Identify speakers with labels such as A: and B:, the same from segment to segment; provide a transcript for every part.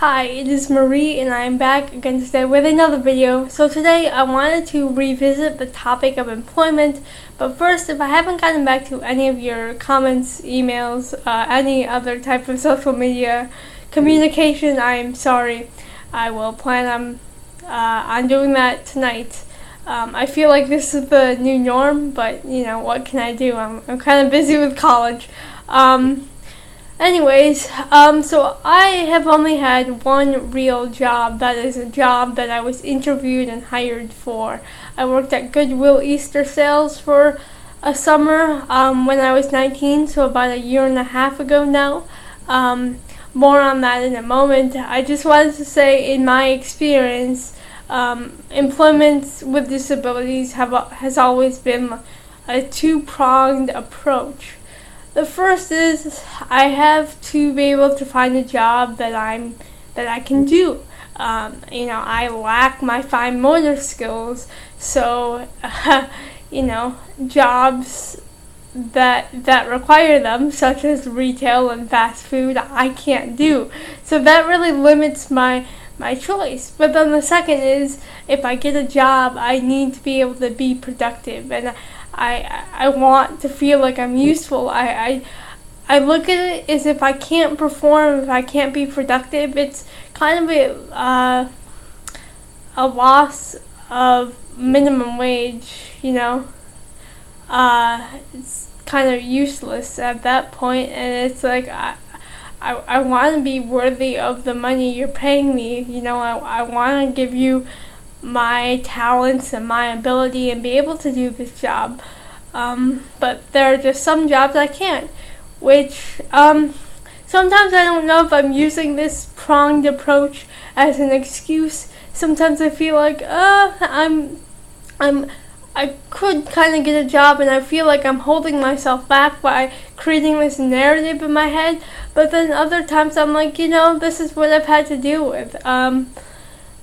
A: Hi, it is Marie and I am back again today with another video. So today I wanted to revisit the topic of employment, but first, if I haven't gotten back to any of your comments, emails, any other type of social media communication, I am sorry. I will plan on doing that tonight. I feel like this is the new norm, but you know, what can I do? I'm kind of busy with college. So I have only had one real job. That is a job that I was interviewed and hired for. I worked at Goodwill Easter sales for a summer when I was 19, so about a year and a half ago now. More on that in a moment. I just wanted to say, in my experience, employment with disabilities has always been a two-pronged approach. The first is I have to be able to find a job that I can do. I lack my fine motor skills, so jobs that require them, such as retail and fast food, I can't do. So that really limits my choice. But then the second is, if I get a job, I need to be able to be productive, and I want to feel like I'm useful. I look at it as if I can't perform, if I can't be productive, it's kind of a loss of minimum wage, It's kind of useless at that point, and it's like I want to be worthy of the money you're paying me. I want to give you my talents and my ability and be able to do this job. But there are just some jobs I can't, which sometimes I don't know if I'm using this pronged approach as an excuse. Sometimes I feel like I could kind of get a job, and I feel like I'm holding myself back by creating this narrative in my head. But then other times I'm like, this is what I've had to deal with.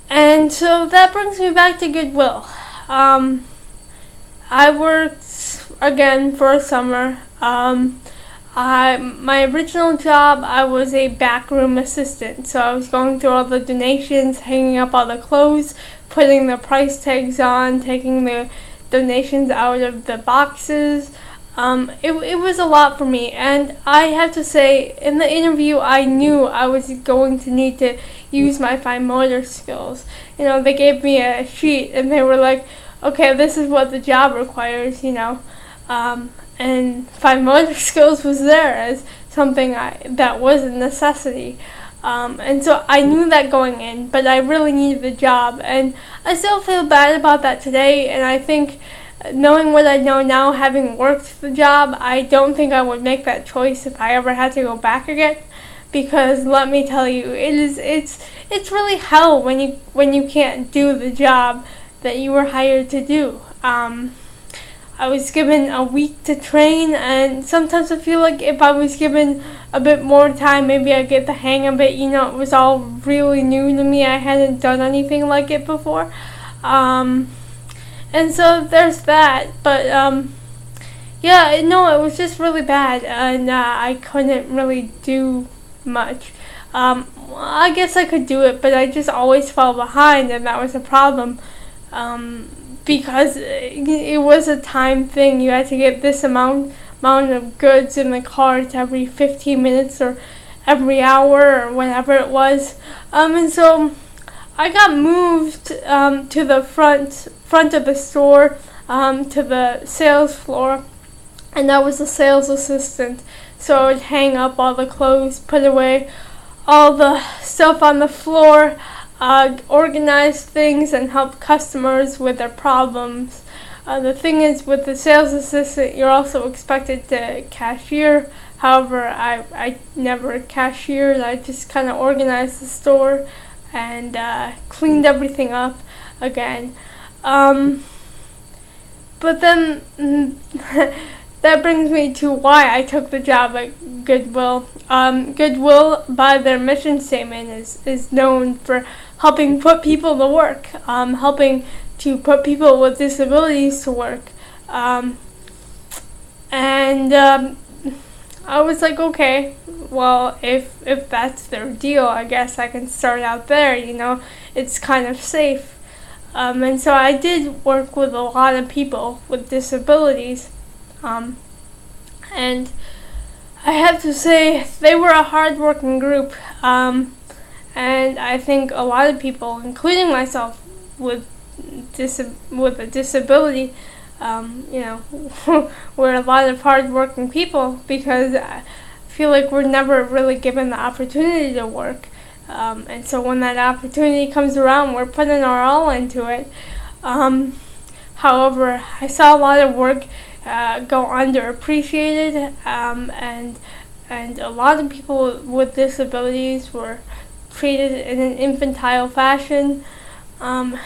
A: And so that brings me back to Goodwill. I worked again for a summer. My original job, I was a backroom assistant. So I was going through all the donations, hanging up all the clothes, putting the price tags on, taking the donations out of the boxes. It was a lot for me, and I have to say, in the interview, I knew I was going to need to use my fine motor skills. They gave me a sheet, and they were like, okay, this is what the job requires, and fine motor skills was there as something that was a necessity. And so I knew that going in, but I really needed the job, and I still feel bad about that today, and I think, knowing what I know now, having worked the job, I don't think I would make that choice if I ever had to go back again, because let me tell you, it's really hell when you can't do the job that you were hired to do. I was given a week to train, and sometimes I feel like if I was given a bit more time, maybe I'd get the hang of it. It was all really new to me. I hadn't done anything like it before. And so there's that, but it was just really bad, and I couldn't really do much. I guess I could do it, but I just always fell behind, and that was a problem, because it was a time thing. You had to get this amount of goods in the cart every 15 minutes or every hour or whatever it was, and so I got moved to the front of the store, to the sales floor, and I was a sales assistant. So I would hang up all the clothes, put away all the stuff on the floor, organize things, and help customers with their problems. The thing is, with the sales assistant, you're also expected to cashier. However, I never cashiered. I just kind of organized the store and cleaned everything up again. But then that brings me to why I took the job at Goodwill. Goodwill, by their mission statement, is known for helping put people to work, helping to put people with disabilities to work. I was like, okay, well, if that's their deal, I guess I can start out there, it's kind of safe. And so I did work with a lot of people with disabilities, and I have to say they were a hard-working group, and I think a lot of people, including myself, with a disability, we're a lot of hard-working people because I feel like we're never really given the opportunity to work. And so when that opportunity comes around, we're putting our all into it. However, I saw a lot of work go underappreciated, and a lot of people with disabilities were treated in an infantile fashion, and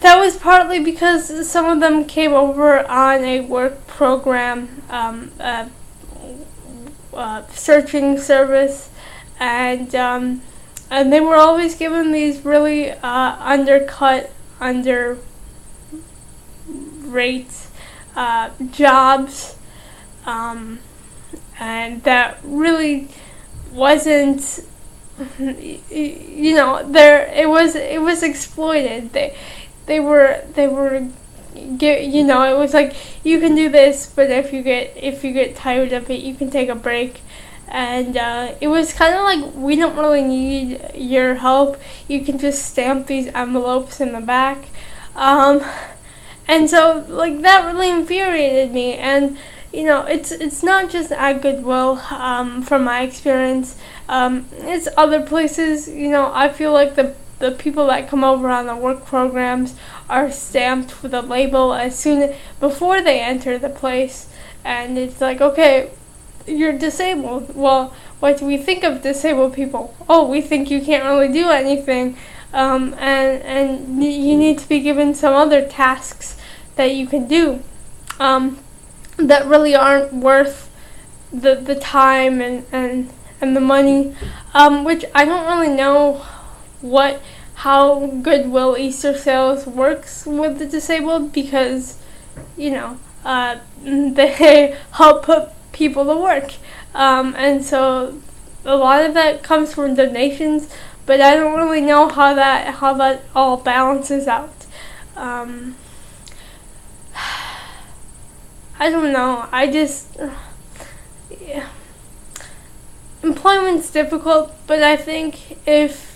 A: that was partly because some of them came over on a work program, searching service, and they were always given these really undercut, under rates jobs, and that really wasn't, it was exploited. They were it was like, you can do this, but if you get tired of it, you can take a break. And it was kind of like, we don't really need your help. You can just stamp these envelopes in the back. And so, like, that really infuriated me. And it's not just at Goodwill, from my experience. It's other places. I feel like the people that come over on the work programs are stamped with a label before they enter the place, and it's like, okay, you're disabled. Well, what do we think of disabled people? Oh, we think you can't really do anything, and you need to be given some other tasks that you can do, that really aren't worth the time and the money, which I don't really know how Goodwill Easter Sales works with the disabled, because they help put people to work, and so a lot of that comes from donations, but I don't really know how that all balances out. I don't know. Employment's difficult, but I think if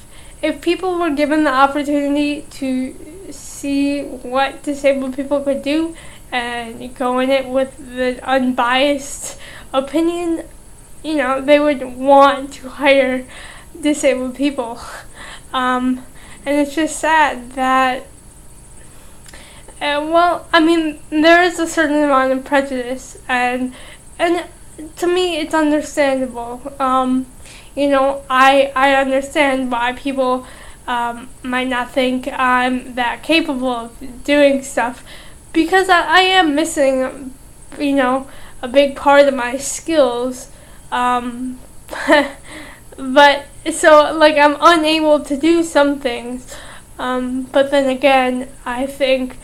A: people were given the opportunity to see what disabled people could do and go in it with the unbiased opinion, they would want to hire disabled people. And it's just sad that, there is a certain amount of prejudice, and to me it's understandable. I understand why people might not think I'm that capable of doing stuff, because I am missing, a big part of my skills. But so, like, I'm unable to do some things. But then again, I think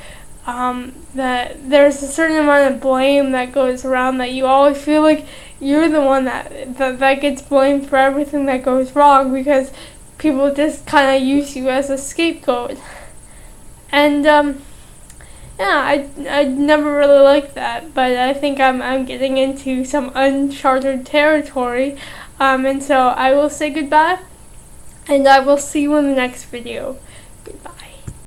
A: that there's a certain amount of blame that goes around, that you always feel like you're the one that gets blamed for everything that goes wrong, because people just kind of use you as a scapegoat. And I never really liked that, but I think I'm getting into some uncharted territory, and so I will say goodbye, and I will see you in the next video. Goodbye.